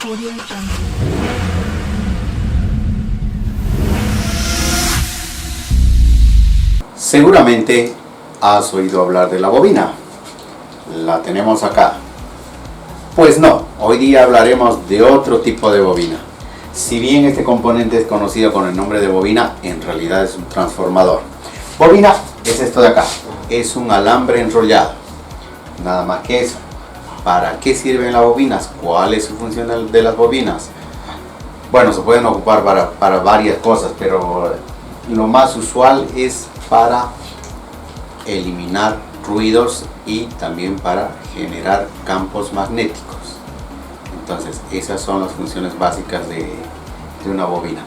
Audio Jungle. Seguramente has oído hablar de la bobina. La tenemos acá. Pues no, hoy día hablaremos de otro tipo de bobina. Si bien este componente es conocido con el nombre de bobina, en realidad es un transformador. Bobina es esto de acá, es un alambre enrollado. Nada más que eso. ¿Para qué sirven las bobinas? ¿Cuál es su función de las bobinas? Bueno, se pueden ocupar para varias cosas, pero lo más usual es para eliminar ruidos y también para generar campos magnéticos. Entonces, esas son las funciones básicas de una bobina.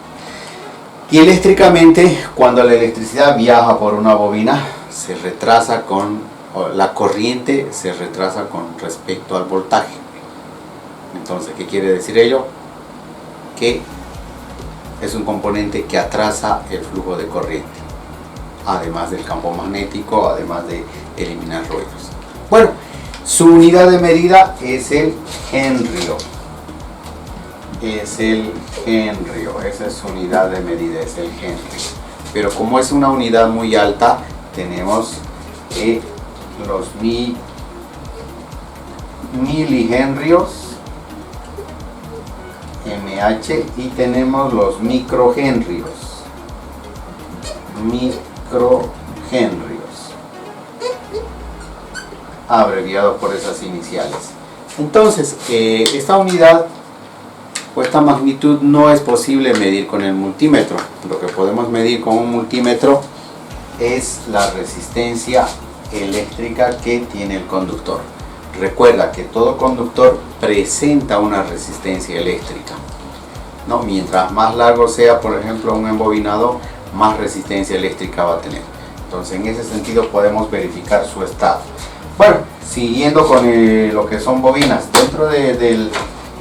Y eléctricamente, cuando la electricidad viaja por una bobina, la corriente se retrasa con respecto al voltaje. Entonces, ¿qué quiere decir ello? Que es un componente que atrasa el flujo de corriente, además del campo magnético, además de eliminar ruidos. Bueno, su unidad de medida es el henrio. Esa es su unidad de medida, es el henrio. Pero como es una unidad muy alta, tenemos los milihenrios, mH, y tenemos los microhenrios, abreviados por esas iniciales. Entonces, esta unidad o esta magnitud no es posible medir con el multímetro. Lo que podemos medir con un multímetro es la resistencia eléctrica que tiene el conductor. Recuerda que todo conductor presenta una resistencia eléctrica, ¿no? Mientras más largo sea, por ejemplo, un embobinado, más resistencia eléctrica va a tener. Entonces, en ese sentido podemos verificar su estado. Bueno, siguiendo con lo que son bobinas, dentro de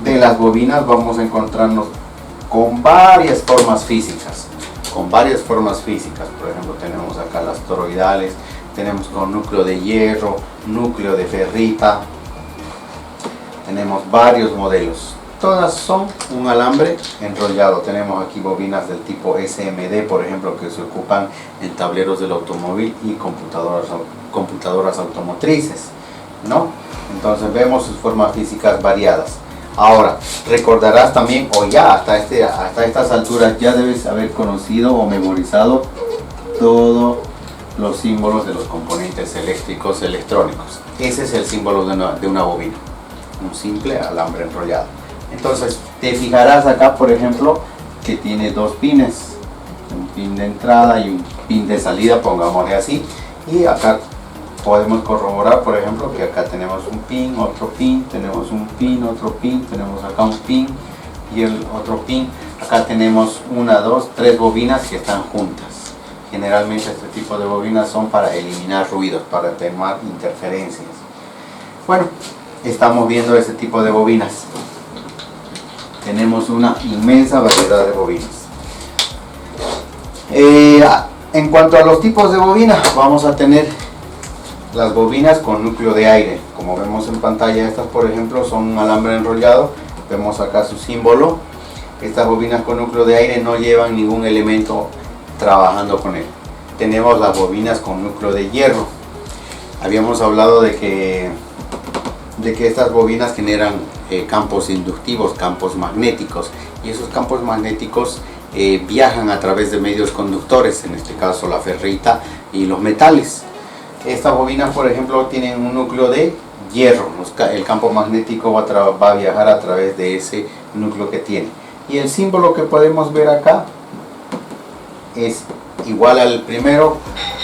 las bobinas vamos a encontrarnos con varias formas físicas. Por ejemplo, tenemos acá las toroidales, tenemos con núcleo de hierro, núcleo de ferrita, tenemos varios modelos. Todas son un alambre enrollado. Tenemos aquí bobinas del tipo SMD, por ejemplo, que se ocupan en tableros del automóvil y computadoras automotrices, ¿no? Entonces vemos sus formas físicas variadas. Ahora, recordarás también, o ya hasta estas alturas, ya debes haber conocido o memorizado todos los símbolos de los componentes eléctricos electrónicos. Ese es el símbolo de una bobina, un simple alambre enrollado. Entonces, te fijarás acá, por ejemplo, que tiene dos pines, un pin de entrada y un pin de salida, pongámosle así, y acá podemos corroborar, por ejemplo, que acá tenemos un pin, otro pin, tenemos un pin, otro pin, tenemos acá un pin y el otro pin. Acá tenemos 1, 2, 3 bobinas que están juntas. Generalmente este tipo de bobinas son para eliminar ruidos, para atenuar interferencias. Bueno, estamos viendo ese tipo de bobinas. Tenemos una inmensa variedad de bobinas. En cuanto a los tipos de bobinas, vamos a tener las bobinas con núcleo de aire. Como vemos en pantalla, estas por ejemplo son un alambre enrollado. Vemos acá su símbolo. Estas bobinas con núcleo de aire no llevan ningún elemento trabajando con él. Tenemos las bobinas con núcleo de hierro. Habíamos hablado de que estas bobinas generan campos inductivos, campos magnéticos, y esos campos magnéticos viajan a través de medios conductores, en este caso la ferrita y los metales. Estas bobinas, por ejemplo, tienen un núcleo de hierro. El campo magnético va a viajar a través de ese núcleo que tiene. Y el símbolo que podemos ver acá es igual al primero,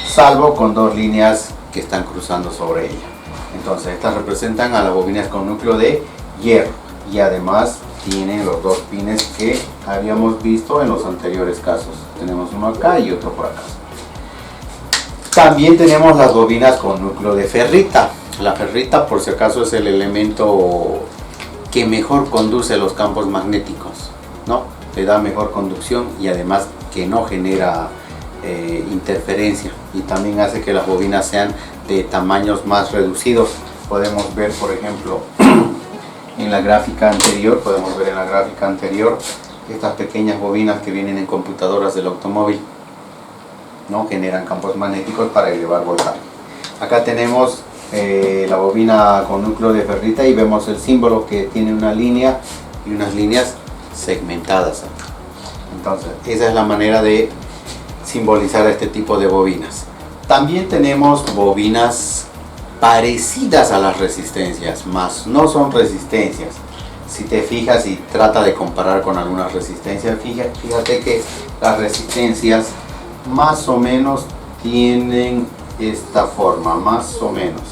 salvo con dos líneas que están cruzando sobre ella. Entonces, estas representan a las bobinas con núcleo de hierro. Y además tienen los dos pines que habíamos visto en los anteriores casos. Tenemos uno acá y otro por acá. También tenemos las bobinas con núcleo de ferrita. La ferrita, por si acaso, es el elemento que mejor conduce los campos magnéticos, ¿no? Le da mejor conducción y además que no genera interferencia, y también hace que las bobinas sean de tamaños más reducidos. Podemos ver, por ejemplo, en la gráfica anterior, podemos ver en la gráfica anterior estas pequeñas bobinas que vienen en computadoras del automóvil, ¿no? Generan campos magnéticos para elevar voltaje. Acá tenemos la bobina con núcleo de ferrita y vemos el símbolo que tiene una línea y unas líneas segmentadas. Entonces, esa es la manera de simbolizar este tipo de bobinas. También tenemos bobinas parecidas a las resistencias, más no son resistencias. Si te fijas y trata de comparar con algunas resistencias, fíjate que las resistencias más o menos tienen esta forma, más o menos.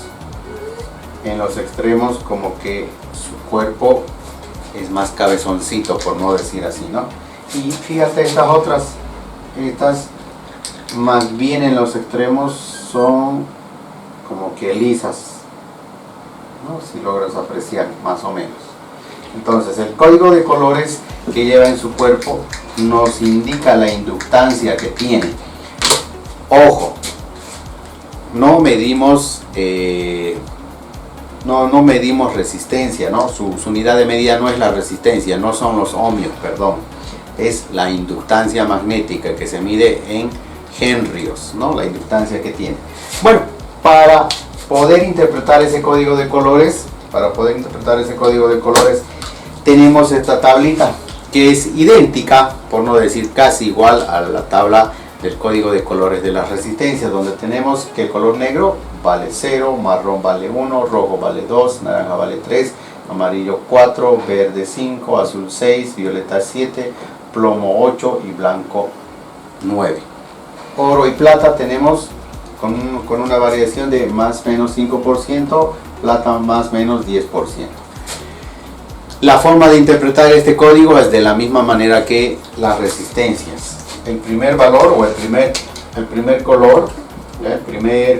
En los extremos como que su cuerpo es más cabezoncito, por no decir así, ¿no? Y fíjate estas otras, estas más bien en los extremos son como que lisas, ¿no? Si logras apreciar más o menos. Entonces el código de colores que lleva en su cuerpo nos indica la inductancia que tiene. Ojo, no medimos no medimos resistencia, ¿no? Su unidad de medida no es la resistencia, no son los ohmios, perdón, es la inductancia magnética que se mide en henrios, ¿no? La inductancia que tiene. Bueno, para poder interpretar ese código de colores, tenemos esta tablita que es idéntica, por no decir casi igual a la tabla del código de colores de las resistencias, donde tenemos que el color negro vale 0, marrón vale 1, rojo vale 2, naranja vale 3, amarillo 4, verde 5, azul 6, violeta 7, plomo 8 y blanco 9. Oro y plata tenemos con una variación de más o menos 5%, plata más o menos 10%. La forma de interpretar este código es de la misma manera que las resistencias. El primer valor o el primer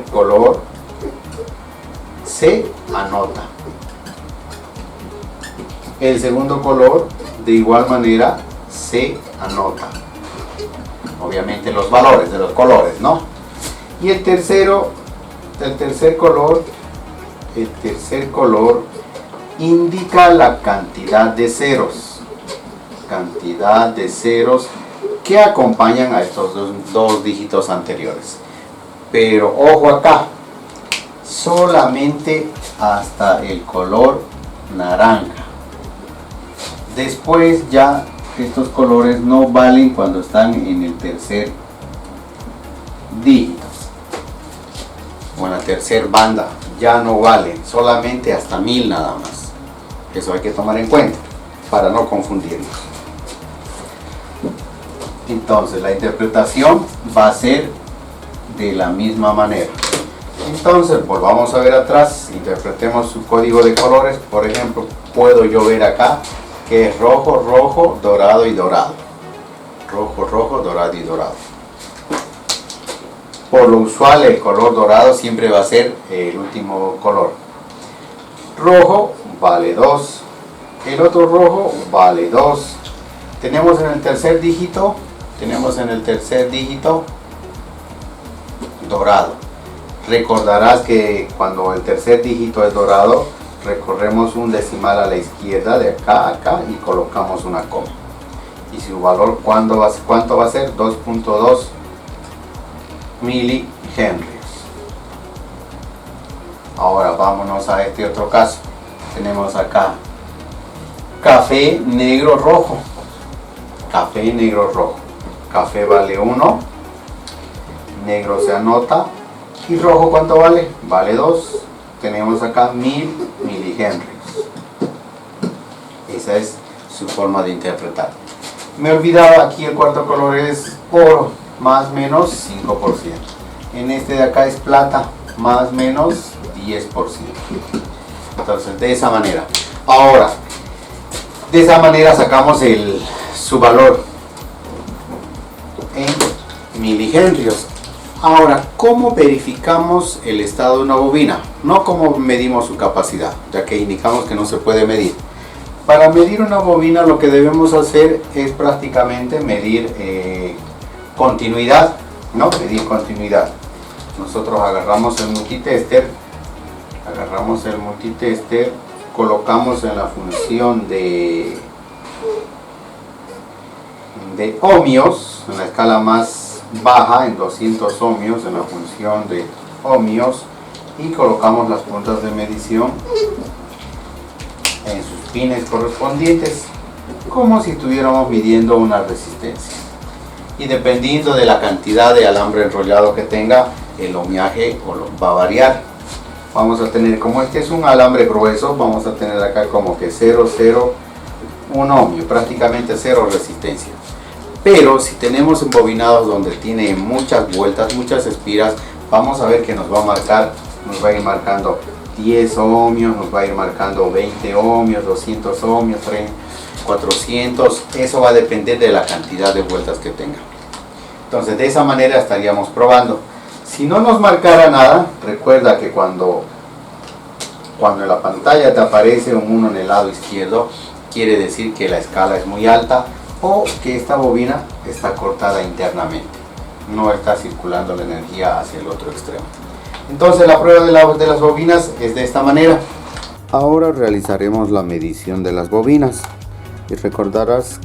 color se anota. El segundo color de igual manera se anota. Obviamente los valores de los colores, ¿no? Y el tercer color indica la cantidad de ceros que acompañan a estos dos dígitos anteriores. Pero ojo acá, solamente hasta el color naranja. Después ya estos colores no valen cuando están en el tercer dígito o en la tercera banda, ya no valen, solamente hasta 1000 nada más. Eso hay que tomar en cuenta para no confundirnos. Entonces la interpretación va a ser de la misma manera. Entonces volvamos a ver atrás, interpretemos su código de colores. Por ejemplo, puedo yo ver acá que es rojo, rojo, dorado y dorado. Rojo, rojo, dorado y dorado. Por lo usual el color dorado siempre va a ser el último color. Rojo vale 2, el otro rojo vale 2. Tenemos en el tercer dígito dorado. Recordarás que cuando el tercer dígito es dorado, recorremos un decimal a la izquierda de acá a acá y colocamos una coma. Y su valor, ¿cuánto va a ser? 2.2 milihenrios. Ahora vámonos a este otro caso. Tenemos acá café negro rojo. Café negro rojo. Café vale 1, negro se anota, y rojo ¿cuánto vale? Vale 2. Tenemos acá 1000 milihenrios. Esa es su forma de interpretar. Me he olvidado, aquí el cuarto color es oro, más o menos 5%. En este de acá es plata, más o menos 10%. Entonces de esa manera. Ahora, de esa manera sacamos su valor en milihenrios. Ahora, ¿cómo verificamos el estado de una bobina? No cómo medimos su capacidad, ya que indicamos que no se puede medir. Para medir una bobina lo que debemos hacer es prácticamente medir continuidad, ¿no? Medir continuidad. Nosotros agarramos el multitester colocamos en la función de ohmios, en la escala más baja, en 200 ohmios, en la función de ohmios, y colocamos las puntas de medición en sus pines correspondientes, como si estuviéramos midiendo una resistencia. Y dependiendo de la cantidad de alambre enrollado que tenga, el ohmiaje va a variar. Vamos a tener, como este es un alambre grueso, vamos a tener acá como que 0,01 ohmio, prácticamente cero resistencia. Pero si tenemos embobinados donde tiene muchas vueltas, muchas espiras, vamos a ver que nos va a marcar, nos va a ir marcando 10 ohmios, nos va a ir marcando 20 ohmios, 200 ohmios, 400. Eso va a depender de la cantidad de vueltas que tenga. Entonces de esa manera estaríamos probando. Si no nos marcara nada, recuerda que cuando en la pantalla te aparece un 1 en el lado izquierdo, quiere decir que la escala es muy alta o que esta bobina está cortada internamente, no está circulando la energía hacia el otro extremo. Entonces la prueba de las bobinas es de esta manera. Ahora realizaremos la medición de las bobinas y recordarás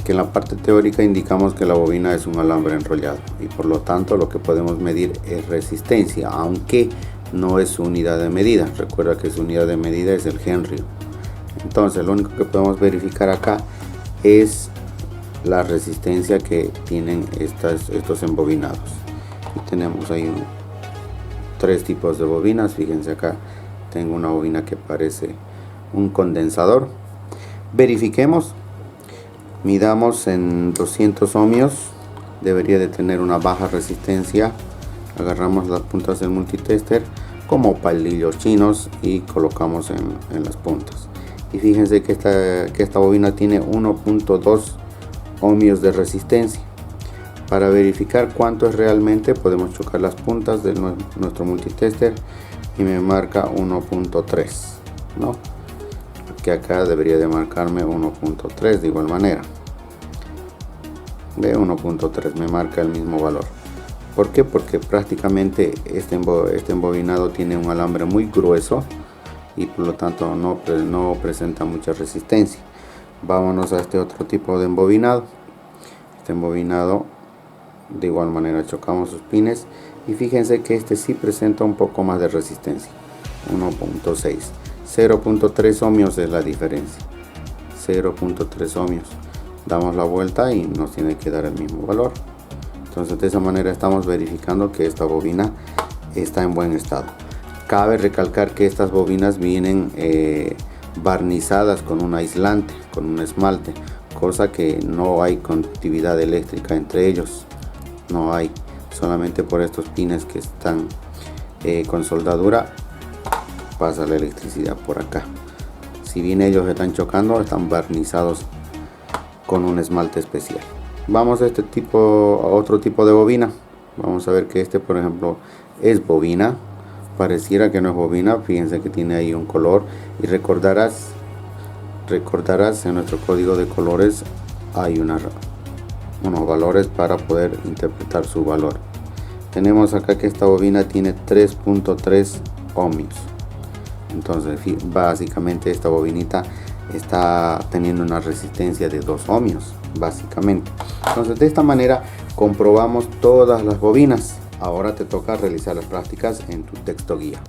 que en la parte teórica indicamos que la bobina es un alambre enrollado y por lo tanto lo que podemos medir es resistencia, aunque no es su unidad de medida. Recuerda que su unidad de medida es el Henry. Entonces lo único que podemos verificar acá es la resistencia que tienen estos embobinados. Y tenemos ahí tres tipos de bobinas. Fíjense acá, tengo una bobina que parece un condensador. Verifiquemos, midamos en 200 ohmios, debería de tener una baja resistencia. Agarramos las puntas del multitester como palillos chinos y colocamos en las puntas. Y fíjense que esta bobina tiene 1.2 ohmios de resistencia. Para verificar cuánto es realmente, podemos chocar las puntas de nuestro multitester y me marca 1.3, ¿no? Que acá debería de marcarme 1.3 de igual manera. De 1.3 me marca el mismo valor. ¿Por qué? Porque prácticamente este embobinado tiene un alambre muy grueso y por lo tanto no presenta mucha resistencia. Vámonos a este otro tipo de embobinado. Este embobinado de igual manera chocamos sus pines y fíjense que este sí presenta un poco más de resistencia, 1.6, 0.3 ohmios es la diferencia, 0.3 ohmios. Damos la vuelta y nos tiene que dar el mismo valor. Entonces de esa manera estamos verificando que esta bobina está en buen estado. Cabe recalcar que estas bobinas vienen barnizadas con un aislante, con un esmalte, cosa que no hay conductividad eléctrica entre ellos, no hay, solamente por estos pines que están con soldadura pasa la electricidad por acá. Si bien ellos están chocando, están barnizados con un esmalte especial. Vamos a otro tipo de bobina. Vamos a ver que por ejemplo es bobina, pareciera que no es bobina. Fíjense que tiene ahí un color y recordarás en nuestro código de colores hay unos valores para poder interpretar su valor. Tenemos acá que esta bobina tiene 3.3 ohmios. Entonces básicamente esta bobinita está teniendo una resistencia de 2 ohmios básicamente. Entonces de esta manera comprobamos todas las bobinas. Ahora te toca realizar las prácticas en tu texto guía.